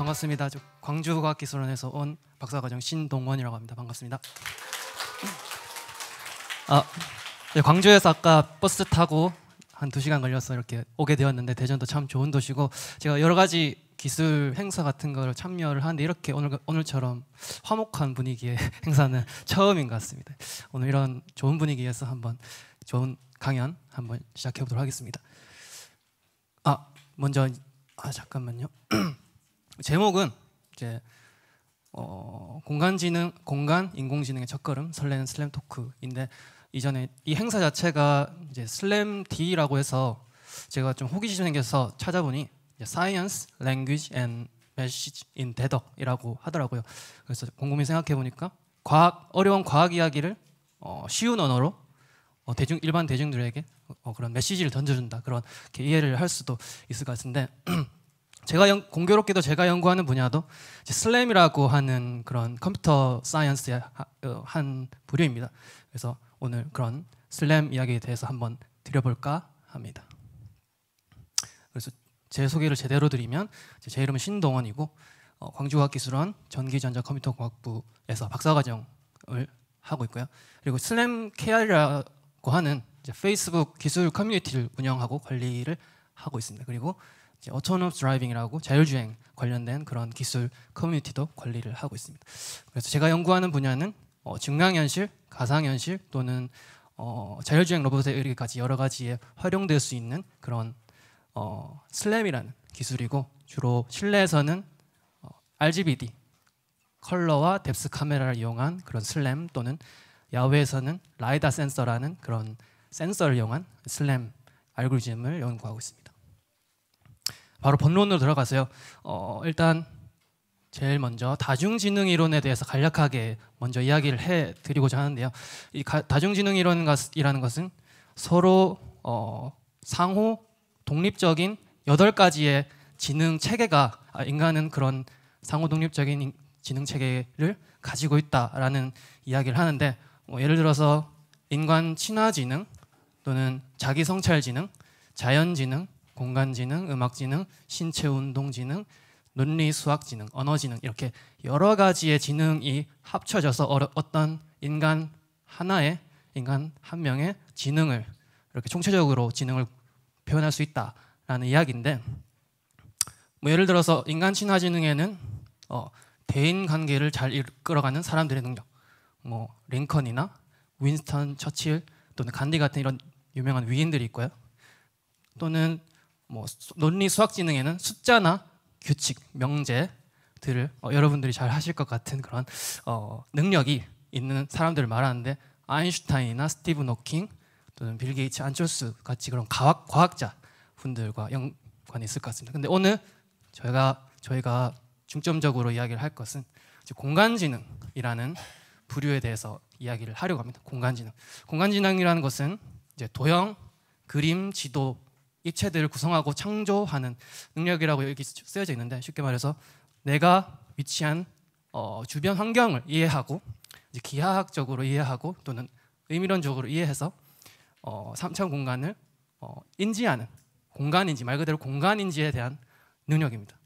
반갑습니다. 저 광주과학기술원에서 온 박사과정 신동원이라고 합니다. 반갑습니다. 네, 광주에서 아까 버스 타고 한 2시간 걸려서 이렇게 오게 되었는데 대전도 참 좋은 도시고 제가 여러 가지 기술 행사 같은 걸 참여를 하는데 이렇게 오늘처럼 화목한 분위기의 행사는 처음인 것 같습니다. 오늘 이런 좋은 분위기에서 한번 좋은 강연 한번 시작해 보도록 하겠습니다. 먼저 잠깐만요. 제목은 이제 공간 인공지능의 첫걸음 설레는 슬램 토크인데 이전에 이 행사 자체가 이제 슬램 D라고 해서 제가 좀 호기심이 생겨서 찾아보니 Science, Language and Message in 대덕이라고 하더라고요. 그래서 곰곰이 생각해 보니까 어려운 과학 이야기를 쉬운 언어로 일반 대중들에게 그런 메시지를 던져준다, 그런 이해를 할 수도 있을 것 같은데 공교롭게도 제가 연구하는 분야도 슬램이라고 하는 그런 컴퓨터 사이언스의 한 부류입니다. 그래서 오늘 그런 슬램 이야기에 대해서 한번 드려볼까 합니다. 그래서 제 소개를 제대로 드리면 제 이름은 신동원이고 광주과학기술원 전기전자컴퓨터공학부에서 박사과정을 하고 있고요. 그리고 슬램 KR이라고 하는 페이스북 기술 커뮤니티를 운영하고 관리를 하고 있습니다. 그리고 Autonomous Driving이라고 자율주행 관련된 그런 기술 커뮤니티도 관리를 하고 있습니다. 그래서 제가 연구하는 분야는 증강현실, 가상현실 또는 자율주행 로봇에 이르기까지 여러 가지에 활용될 수 있는 그런 슬램이라는 기술이고 주로 실내에서는 RGBD 컬러와 뎁스 카메라를 이용한 그런 슬램 또는 야외에서는 라이다 센서라는 그런 센서를 이용한 슬램 알고리즘을 연구하고 있습니다. 바로 본론으로 들어가서요. 일단 제일 먼저 다중지능 이론에 대해서 간략하게 먼저 이야기를 해드리고자 하는데요. 이 다중지능 이론이라는 것은 서로 상호 독립적인 8가지의 지능 체계가 인간은 그런 상호 독립적인 지능 체계를 가지고 있다라는 이야기를 하는데 예를 들어서 인간 친화지능 또는 자기성찰지능, 자연지능, 공간지능, 음악지능, 신체운동지능, 논리수학지능, 언어지능 이렇게 여러 가지의 지능이 합쳐져서 어떤 인간 한 명의 지능을 이렇게 총체적으로 지능을 표현할 수 있다라는 이야기인데 예를 들어서 인간 친화지능에는 대인 관계를 잘 이끌어가는 사람들의 능력, 링컨이나 윈스턴 처칠 또는 간디 같은 이런 유명한 위인들이 있고요. 또는 논리 수학 지능에는 숫자나 규칙, 명제들을 여러분들이 잘 하실 것 같은 그런 능력이 있는 사람들을 말하는데 아인슈타인이나 스티븐 호킹 또는 빌 게이츠, 안철수 같이 그런 과학자 분들과 연관이 있을 것 같습니다. 근데 오늘 저희가 중점적으로 이야기를 할 것은 공간지능이라는 부류에 대해서 이야기를 하려고 합니다. 공간지능이라는 것은 이제 도형, 그림, 지도, 입체들을 구성하고 창조하는 능력이라고 여기 쓰여져 있는데 쉽게 말해서 내가 위치한 주변 환경을 이해하고 이제 기하학적으로 이해하고 또는 의미론적으로 이해해서 3차원 공간을 인지하는 공간인지 말 그대로 공간인지에 대한 능력입니다.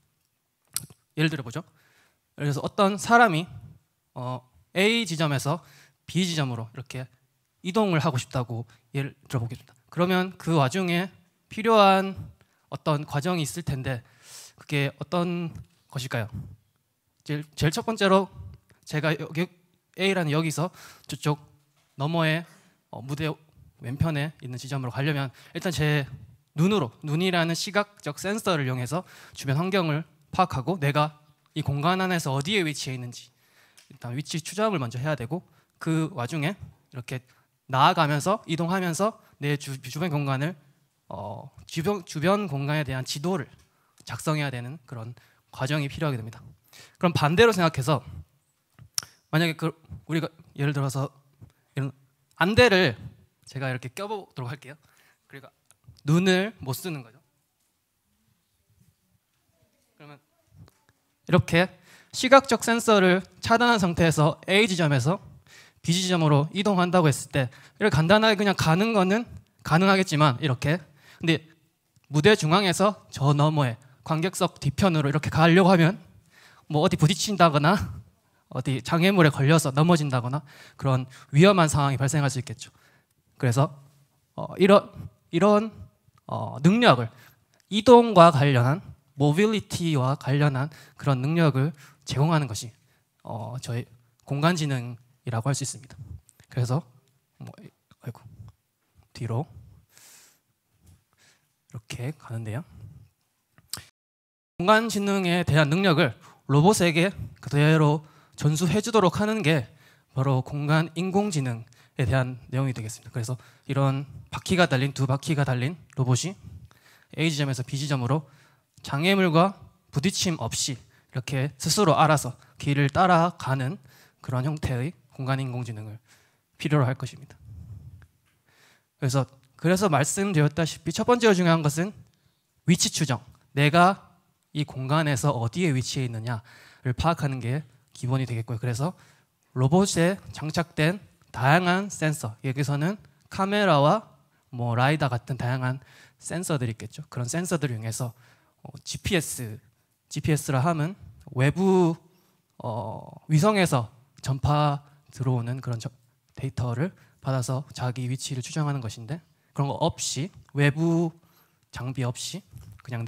예를 들어 보죠. 그래서 어떤 사람이 A 지점에서 B 지점으로 이렇게 이동을 하고 싶다고 예를 들어보겠습니다. 그러면 그 와중에 필요한 어떤 과정이 있을 텐데 그게 어떤 것일까요? 제일 첫 번째로 제가 여기 A라는 여기서 저쪽 너머의 무대 왼편에 있는 지점으로 가려면 일단 제 눈이라는 시각적 센서를 이용해서 주변 환경을 파악하고 내가 이 공간 안에서 어디에 위치해 있는지 일단 위치 추적을 먼저 해야 되고 그 와중에 이렇게 나아가면서 이동하면서 내 주변 공간을 주변 공간에 대한 지도를 작성해야 되는 그런 과정이 필요하게 됩니다. 그럼 반대로 생각해서 만약에 우리가 예를 들어서 이런 안대를 제가 이렇게 껴보도록 할게요. 그러니까 눈을 못 쓰는 거죠. 그러면 이렇게 시각적 센서를 차단한 상태에서 A 지점에서 B 지점으로 이동한다고 했을 때 이렇게 간단하게 그냥 가는 거는 가능하겠지만 이렇게 근데 무대 중앙에서 저 너머에 관객석 뒤편으로 이렇게 가려고 하면 뭐 어디 부딪힌다거나 어디 장애물에 걸려서 넘어진다거나 그런 위험한 상황이 발생할 수 있겠죠. 그래서 이런 능력을 이동과 관련한 모빌리티와 관련한 그런 능력을 제공하는 것이 저희 공간지능이라고 할 수 있습니다. 그래서 뒤로 이렇게 가는데요. 공간지능에 대한 능력을 로봇에게 그대로 전수해주도록 하는 게 바로 공간인공지능에 대한 내용이 되겠습니다. 그래서 이런 두 바퀴가 달린 로봇이 A지점에서 B지점으로 장애물과 부딪힘 없이 이렇게 스스로 알아서 길을 따라가는 그런 형태의 공간인공지능을 필요로 할 것입니다. 그래서 말씀드렸다시피 첫 번째로 중요한 것은 위치 추정. 내가 이 공간에서 어디에 위치해 있느냐를 파악하는 게 기본이 되겠고요. 그래서 로봇에 장착된 다양한 센서, 여기서는 카메라와 뭐 라이다 같은 다양한 센서들이 있겠죠. 그런 센서들을 이용해서 GPS라 함은 외부 위성에서 전파 들어오는 그런 데이터를 받아서 자기 위치를 추정하는 것인데, 그런 거 없이, 외부 장비 없이 그냥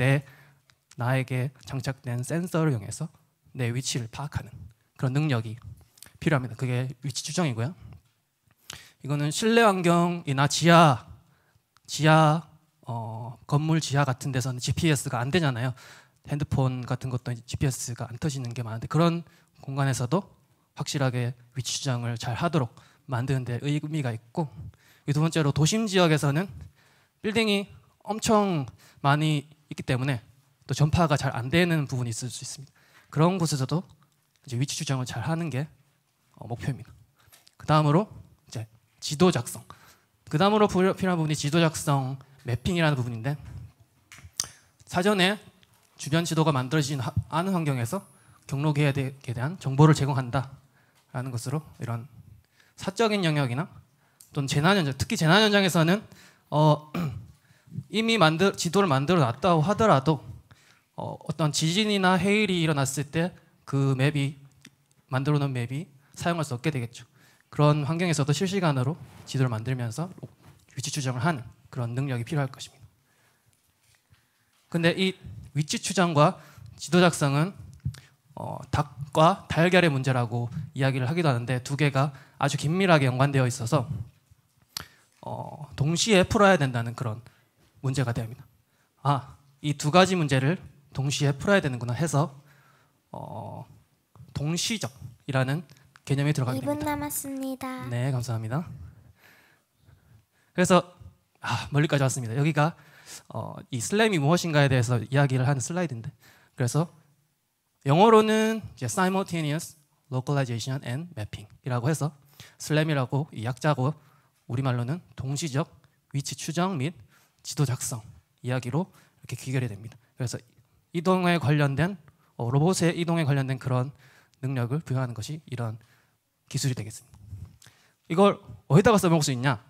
나에게 장착된 센서를 이용해서 내 위치를 파악하는 그런 능력이 필요합니다. 그게 위치 추정이고요. 이거는 실내 환경이나 건물 지하 같은 데서는 GPS가 안 되잖아요. 핸드폰 같은 것도 GPS가 안 터지는 게 많은데, 그런 공간에서도 확실하게 위치 추정을 잘 하도록 만드는 데 의미가 있고, 두 번째로 도심 지역에서는 빌딩이 엄청 많이 있기 때문에 또 전파가 잘 안 되는 부분이 있을 수 있습니다. 그런 곳에서도 이제 위치 추정을 잘 하는 게 목표입니다. 그 다음으로 이제 지도 작성. 그 다음으로 필요한 부분이 지도 작성 매핑이라는 부분인데, 사전에 주변 지도가 만들어진 아는 환경에서 경로 계획에 대한 정보를 제공한다라는 것으로 이런 사적인 영역이나 또는 재난 현장, 특히 재난 현장에서는 이미 지도를 만들어 놨다고 하더라도 어떤 지진이나 해일이 일어났을 때 그 만들어 놓은 맵이 사용할 수 없게 되겠죠. 그런 환경에서도 실시간으로 지도를 만들면서 위치 추정을 하는 그런 능력이 필요할 것입니다. 근데 이 위치 추정과 지도 작성은 닭과 달걀의 문제라고 이야기를 하기도 하는데, 두 개가 아주 긴밀하게 연관되어 있어서 동시에 풀어야 된다는 그런 문제가 됩니다. 이 두 가지 문제를 동시에 풀어야 되는구나 해서 동시적이라는 개념이 들어가게 됩니다. 2분 남았습니다. 네, 감사합니다. 그래서 멀리까지 왔습니다. 여기가 이 슬램이 무엇인가에 대해서 이야기를 하는 슬라이드인데, 그래서 영어로는 이제 simultaneous localization and mapping이라고 해서 슬램이라고 이 약자고, 우리말로는 동시적 위치 추정 및 지도 작성 이야기로 이렇게 귀결이 됩니다. 그래서 이동에 관련된 로봇의 이동에 관련된 그런 능력을 부여하는 것이 이런 기술이 되겠습니다. 이걸 어디다가 써먹을 수 있냐?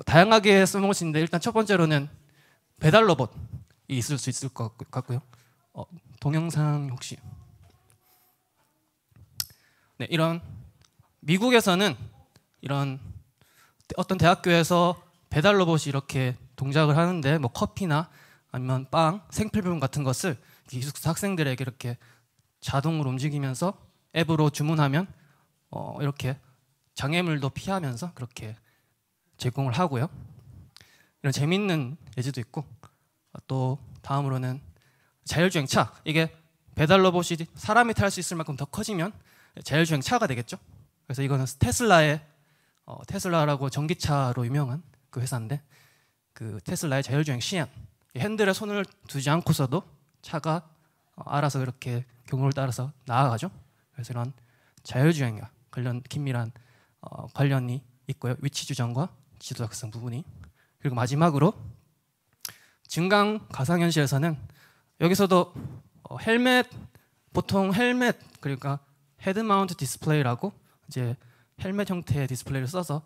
다양하게 써먹을 수 있는데, 일단 첫 번째로는 배달 로봇이 있을 수 있을 것 같고요. 동영상 혹시? 네, 이런 미국에서는 이런 어떤 대학교에서 배달 로봇이 이렇게 동작을 하는데, 뭐 커피나 아니면 빵, 생필품 같은 것을 기숙사 학생들에게 이렇게 자동으로 움직이면서 앱으로 주문하면 이렇게 장애물도 피하면서 그렇게 제공을 하고요. 이런 재밌는 예시도 있고, 또 다음으로는 자율주행차. 이게 배달 로봇이 사람이 탈 수 있을 만큼 더 커지면 자율주행차가 되겠죠. 그래서 이거는 테슬라라고 전기차로 유명한 그 회사인데, 그 테슬라의 자율주행 시연, 핸들에 손을 두지 않고서도 차가 알아서 이렇게 경로를 따라서 나아가죠. 그래서 이런 자율주행과 관련 긴밀한 관련이 있고요. 위치 추정과 지도 작성 부분이. 그리고 마지막으로 증강 가상현실에서는 여기서도 보통 헬멧, 그러니까 헤드 마운트 디스플레이라고 이제 헬멧 형태의 디스플레이를 써서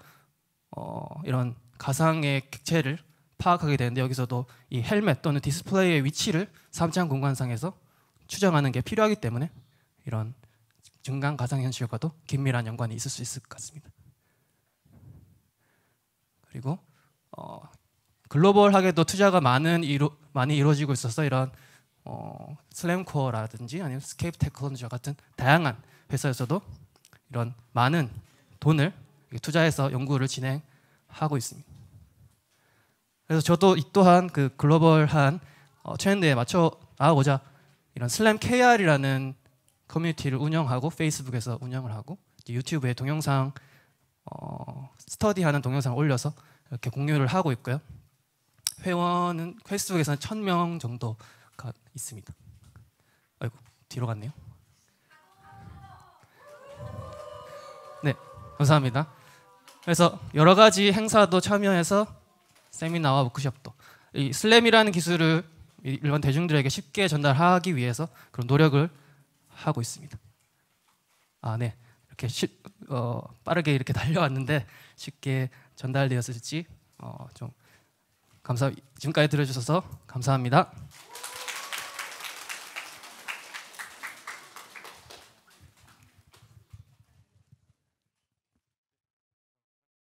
이런 가상의 객체를 파악하게 되는데, 여기서도 이 헬멧 또는 디스플레이의 위치를 3차원 공간상에서 추정하는 게 필요하기 때문에 이런 증강 가상현실과도 긴밀한 연관이 있을 수 있을 것 같습니다. 그리고 글로벌하게도 투자가 많이 이루어지고 있어서 이런 슬램코어라든지 아니면 스케이프 테크놀로지와 같은 다양한 회사에서도 이런 많은 돈을 투자해서 연구를 진행하고 있습니다. 그래서 저도 이 또한 그 글로벌한 트렌드에 맞춰 나가고자 이런 슬램 KR이라는 커뮤니티를 운영하고 페이스북에서 운영을 하고 유튜브에 동영상 스터디하는 동영상을 올려서 이렇게 공유를 하고 있고요. 회원은 페이스북에서는 1000명 정도가 있습니다. 아이고 뒤로 갔네요. 네, 감사합니다. 그래서 여러 가지 행사도 참여해서 세미나와 워크숍도 이 슬램이라는 기술을 일반 대중들에게 쉽게 전달하기 위해서 그런 노력을 하고 있습니다. 네, 이렇게 빠르게 이렇게 달려왔는데 쉽게 전달되었을지 좀 지금까지 들어주셔서 감사합니다.